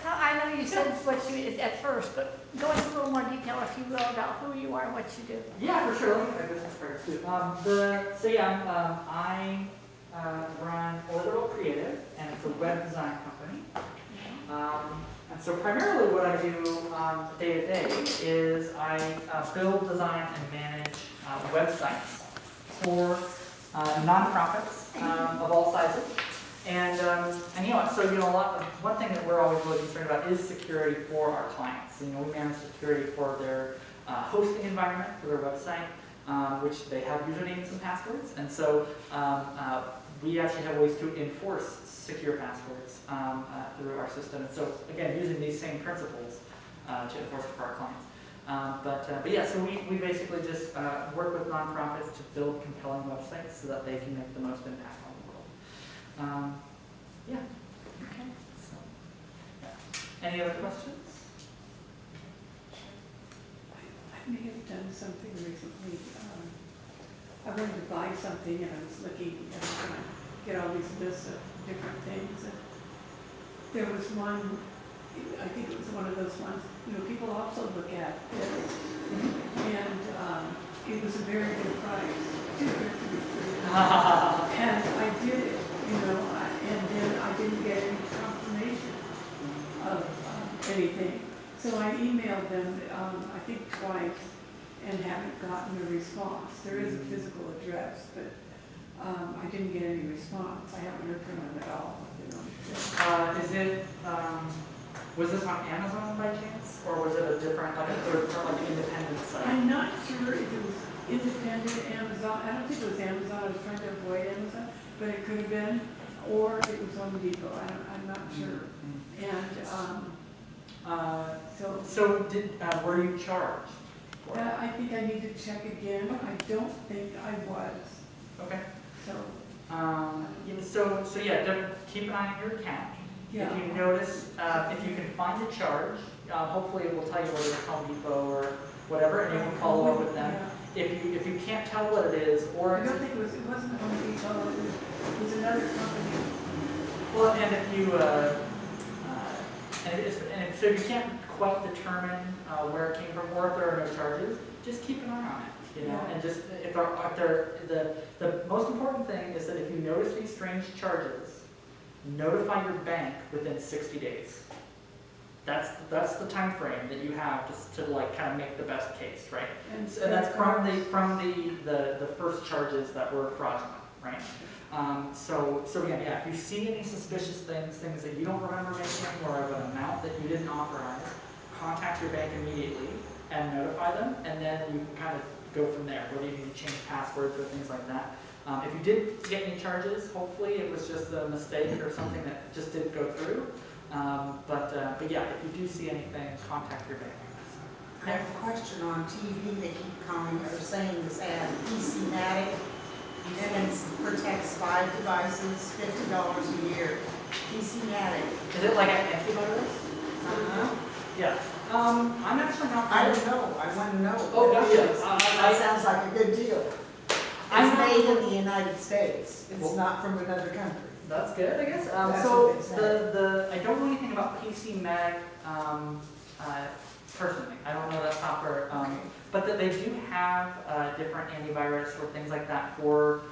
I know you said what you did at first, but go into a little more detail, if you will, about who you are and what you do. Yeah, for sure. Let me get my business cards too. I run Orbital Creative, and it's a web design company. And so primarily what I do day to day is I build, design, and manage websites for nonprofits of all sizes. And one thing that we're always really concerned about is security for our clients. You know, we manage security for their hosting environment for their website, which they have usernames and passwords. And so we actually have ways to enforce secure passwords through our system. And so again, using these same principles to enforce it for our clients. But yeah, so we basically just work with nonprofits to build compelling websites so that they can make the most impact on the world. Yeah. Okay. So, yeah. Any other questions? I may have done something recently. I wanted to buy something and I was looking and trying to get all these lists of different things. And there was one, I think it was one of those ones, people also look at it. And it was a very good price, too good to be true. And I did it, and then I didn't get any confirmation of anything. So I emailed them, I think twice, and haven't gotten a response. There is a physical address, but I didn't get any response. I haven't heard from them at all. Is it, was this on Amazon by chance? Or was it a different, like a third, like an independent site? I'm not sure if it was independent Amazon. I don't think it was Amazon. I was trying to avoid Amazon, but it could have been. Or it was Home Depot. I'm not sure. And so did, were you charged for it? I think I need to check again. I don't think I was. Okay. So, So yeah, keep an eye on your account. yeah. If you notice, if you can find the charge, hopefully it will tell you whether it's Home Depot or whatever, and you can follow up with them. Yeah. If you can't tell what it is, or I don't think it wasn't Home Depot. It was another company. well, and if you so if you can't quite determine where it came from, or if there are no charges, just keep an eye on it. Yeah. And just if the most important thing is that if you notice these strange charges, notify your bank within 60 days. That's the time frame that you have just to like kind of make the best case, right? And that's from the first charges that were fraudulent, right? So yeah, if you see any suspicious things that you don't remember making, or of an amount that you didn't authorize, contact your bank immediately and notify them, and then you can kind of go from there, whether you need to change passwords or things like that. If you did get any charges, hopefully it was just a mistake or something that just didn't go through. But yeah, if you do see anything, contact your bank. I have a question on TV. They keep calling or saying this ad, PC-Matic, and it protects 5 devices, $50 a year. PC-Matic. Is it like an antivirus? Uh-huh. Yeah. I'm actually not. I don't know. I want to know. Oh, what it gotcha. is. That sounds like a good deal. I'm It's not- made in the United States. It's Well- not from another country. That's good, I guess. That's So what they say. I don't know anything about PC Mag personally. I don't know that software, but that they do have different antivirus or things like that for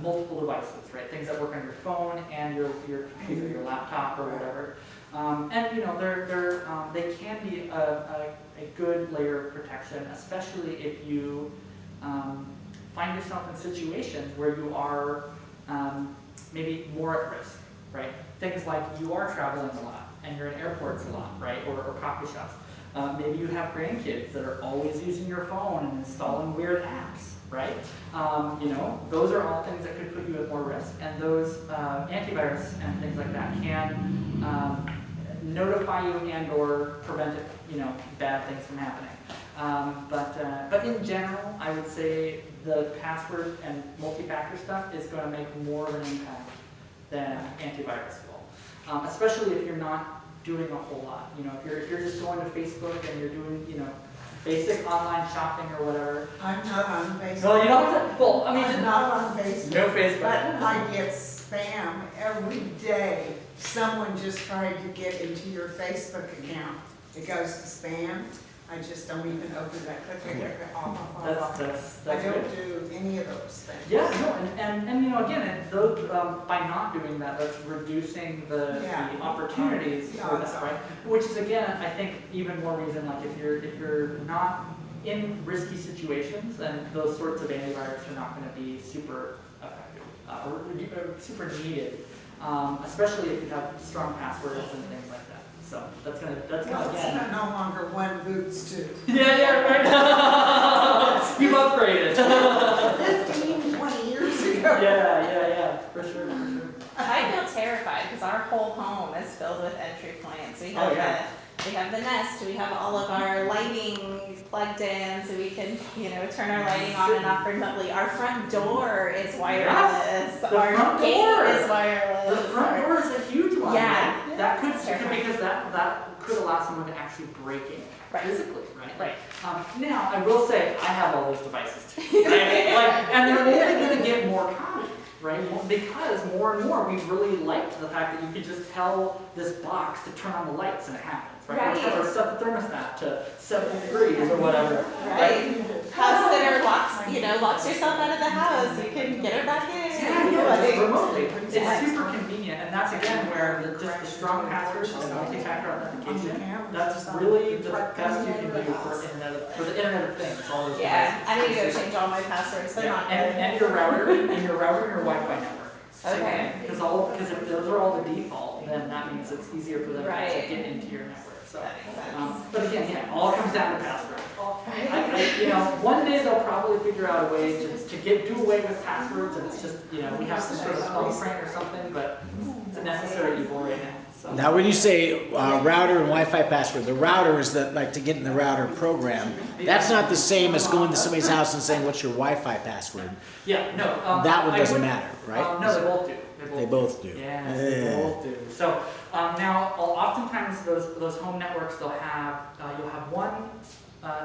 multiple devices, right? Things that work on your phone and your computer, your laptop or whatever. And they can be a good layer of protection, especially if you find yourself in situations where you are maybe more at risk, right? Things like you are traveling a lot and you're in airports a lot, right? Or coffee shops. Maybe you have grandkids that are always using your phone and installing weird apps, right? Those are all things that could put you at more risk, and those antivirus and things like that can notify you and or prevent bad things from happening. But in general, I would say the password and multi-factor stuff is going to make more of an impact than antivirus will, especially if you're not doing a whole lot. If you're just going to Facebook and you're doing basic online shopping or whatever. I'm not on Facebook. No, you don't have to. Well, I mean, I'm not on Facebook. no Facebook. But I get spam every day. Someone just tried to get into your Facebook account. It goes to spam. I just don't even open that. Click, off. That's I good. don't do any of those things. Yeah, no, and again, by not doing that, that's reducing the opportunities for that, right? Which is again, I think, even more reason, like if you're not in risky situations, then those sorts of antivirus are not going to be super effective or super needed especially if you have strong passwords and things like that. So that's gonna Well, again. it's no longer one boots two. Yeah, right. You've upgraded. 15, 20 years ago. Yeah, for sure. I feel terrified because our whole home is filled with entry points. We have Oh, yeah. we have the Nest, we have all of our lighting plugged in so we can, turn our lighting on and off remotely. Our front door is wireless. The Our front gate door. is wireless. The front door is a huge one. Yeah. Right? That could Terrifying. because that could allow someone to actually break in Right. physically, right? Right. Now I will say I have all those devices too, right? And they're only going to get more common, right? Because more and more we've really liked the fact that you could just tell this box to turn on the lights and it happens, right? Right. Or set the thermostat to 7 degrees or whatever. Right. House sitter locks yourself out of the house. You can get her back in. Just remotely. It's super convenient, and that's again where just the strong passwords and multi-factor authentication, that's really the best you can do for the Internet of Things, all those Yeah, devices. I need to go change all my passwords. They're not good. And your router, and your Wi-Fi network. Okay. Because if those are all the default, then that means it's easier for them to Right. actually get into your network. So, That makes sense. but again, yeah, all comes down to password. One day they'll probably figure out a way to do away with passwords, and it's just, we have some sort of thumbprint or something, but it's a necessary evil right now. So. Now, when you say router and Wi-Fi password, the router is to get in the router program. That's not the same as going to somebody's house and saying, "What's your Wi-Fi password?" Yeah, no. That one doesn't matter, right? No, they both do. They both do. Yes, they both do. So now, oftentimes those home networks, you'll have one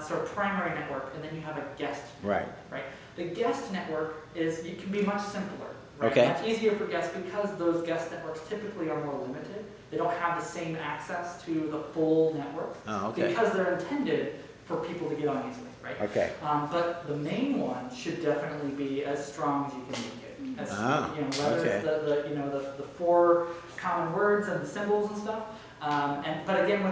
sort of primary network, and then you have a guest. Right. Right. The guest network it can be much simpler. Right? Okay. Much easier for guests because those guest networks typically are more limited. They don't have the same access to the full network. Oh, okay. Because they're intended for people to get on easily, right? Okay. But the main one should definitely be as strong as you can make it. Whether okay. it's the 4 common words and the symbols and stuff. But again,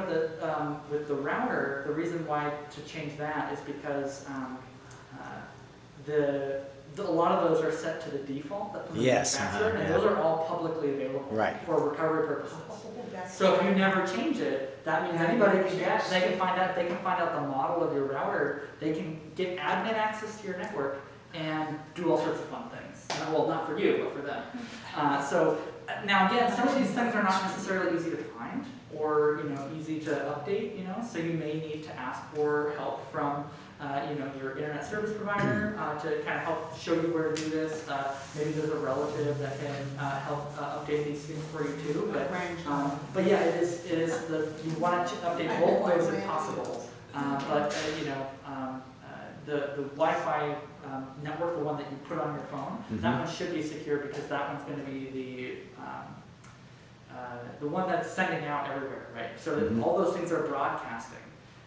with the router, the reason why to change that is because a lot of those are set to the default that the Yes, manufacturer, and yeah. those are all publicly available Right. for recovery purposes. So if you never change it, that means anybody can find out the model of your router. They can get admin access to your network and do all sorts of fun things. Well, not for you, but for them. So now again, some of these things are not necessarily easy to find or easy to update. So you may need to ask for help from your internet service provider to kind of help show you where to do this. Maybe there's a relative that can help update these things for you too. But yeah, it is you want to update both ways if possible. The Wi-Fi network, the one that you put on your phone, that one should be secure because that one's going to be the one that's sending out everywhere, right? So that all those things are broadcasting.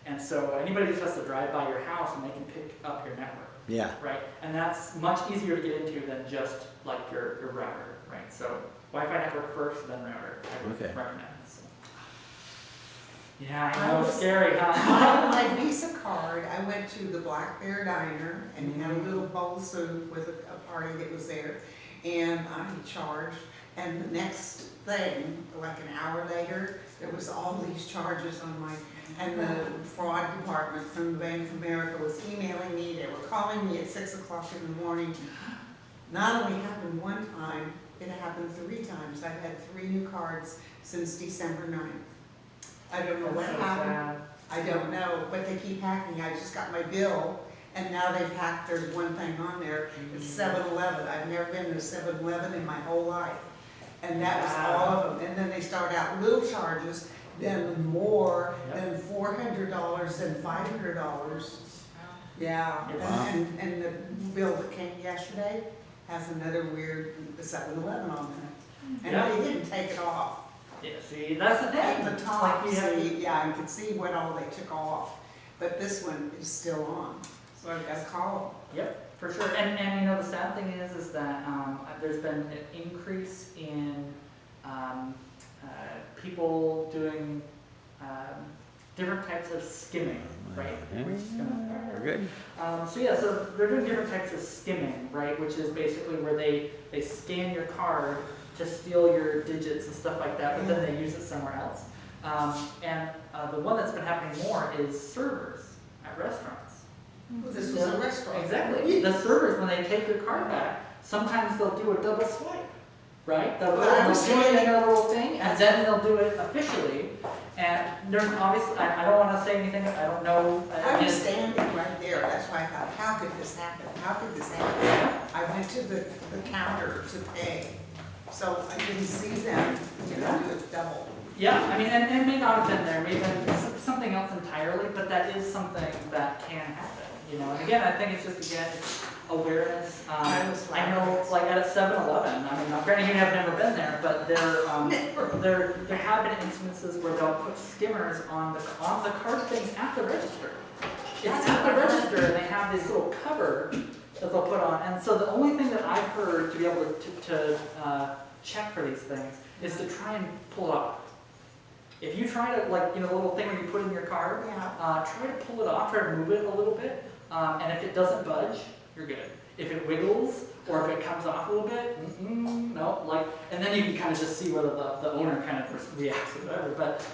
And so anybody just has to drive by your house and they can pick up your network. Yeah. Right? And that's much easier to get into than just like your router, right? So Wi-Fi network first, then router. I would recommend. So. Yeah, I know, scary, huh? On my Visa card, I went to the Black Bear Diner and had a little bowl of soup with a party that was there. And I charged, and the next thing, like an hour later, there was all these charges on my, and the fraud department from the Bank of America was emailing me, they were calling me at 6 o'clock in the morning. Not only happened one time, it happened 3 times. I've had 3 new cards since December 9th. I don't know what happened. I don't know, but they keep hacking. I just got my bill, and now they've hacked, there's one thing on there, it's 7-Eleven. I've never been to 7-Eleven in my whole life. And that was all of them. And then they start out little charges, then more, then $400, then $500. Yeah, and the bill that came yesterday has another weird 7-Eleven on there. And they didn't take it off. Yeah, see, that's the thing. At the top, Like I could see what all they took off, but this one is still on, so I've got to call Yep, for sure. And the sad thing is that there's been an increase in people doing different types of skimming, right? We're just gonna, We're good. so they're doing different types of skimming, right? Which is basically where they scan your card to steal your digits and stuff like that, but then they use it somewhere else. The one that's been happening more is servers at restaurants. Well, this was a restaurant. Exactly. The servers, when they take your card back, sometimes they'll do a double swipe, right? They'll Well, do it in their little thing, and then they'll do it officially. And there's obviously, I don't want to say anything, I don't know. I was standing right there, that's why I thought, how could this happen? How could this happen? I went to the counter to pay, so I didn't see them, do it double. Yeah, I mean, and it may not have been there, maybe something else entirely, but that is something that can happen, you know. And again, I think it's just, again, it's awareness. I know, like at a 7-Eleven, I mean, granted, you have never been there, but there have been instances where they'll put skimmers on the card things at the register. It's at the register, and they have this little cover that they'll put on. And so the only thing that I've heard to be able to check for these things is to try and pull it off. If you try to, like, you know, the little thing where you put in your card, try to pull it off, try to move it a little bit, and if it doesn't budge, you're good. If it wiggles, or if it comes off a little bit, no, like, and then you can kind of just see whether the owner kind of reacts or whatever. But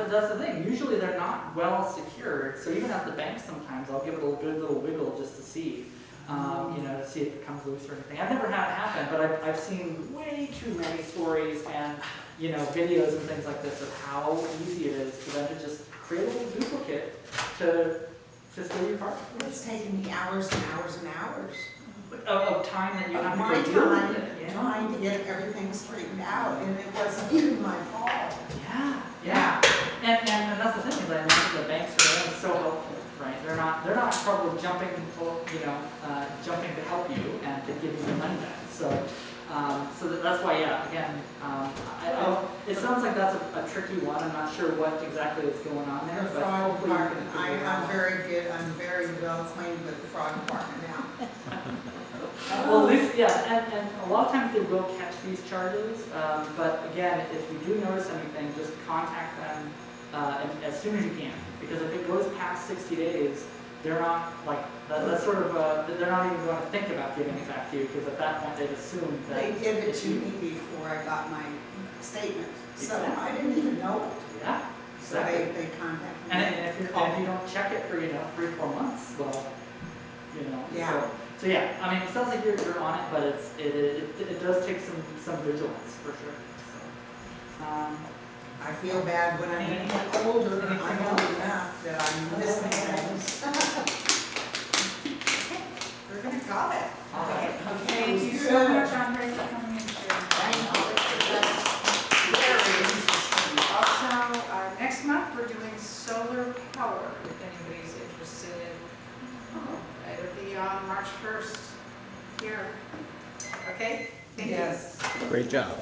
that's the thing, usually they're not well secured, so even at the bank sometimes, I'll give it a good little wiggle just to see, you know, to see if it comes loose or anything. I've never had it happen, but I've seen way too many stories and, you know, videos and things like this of how easy it is for them to just create a little duplicate to steal your card. It's taken me hours and hours and hours Of time that you have of to my go deal time with it. Yeah. trying to get everything straightened out, and it wasn't even my fault. Yeah. And that's the thing is I imagine the banks are always so helpful, right? They're not probably jumping to help you and to give you your money back. So that's why, yeah, again, it sounds like that's a tricky one. I'm not sure what exactly is going on there, The but fraud hopefully you can department, figure it I'm out. very well acquainted with the fraud department now. Well, at least, yeah, and a lot of times they will catch these charges, but again, if you do notice anything, just contact them as soon as you can, because if it goes past 60 days, they're not, like, that's sort of, they're not even going to think about giving it back to you, because at that point they've assumed that. They give it it's to you. me before I got my statement, so Exactly. I didn't even know it. Yeah, So exactly. they contacted me. And if you don't check it for, 3-4 months, well, Yeah. So yeah, I mean, it sounds like you're on it, but it does take some vigilance for sure. So, I feel bad when I'm getting older, I'm old enough that I'm missing things. We're gonna call it. all right. Thank you so much, Andre, for coming and sharing. Thank you. Very interesting. Also, next month, we're doing solar power, if anybody's interested. It'll be on March 1st here. Okay? Thank you. Yes. Great job.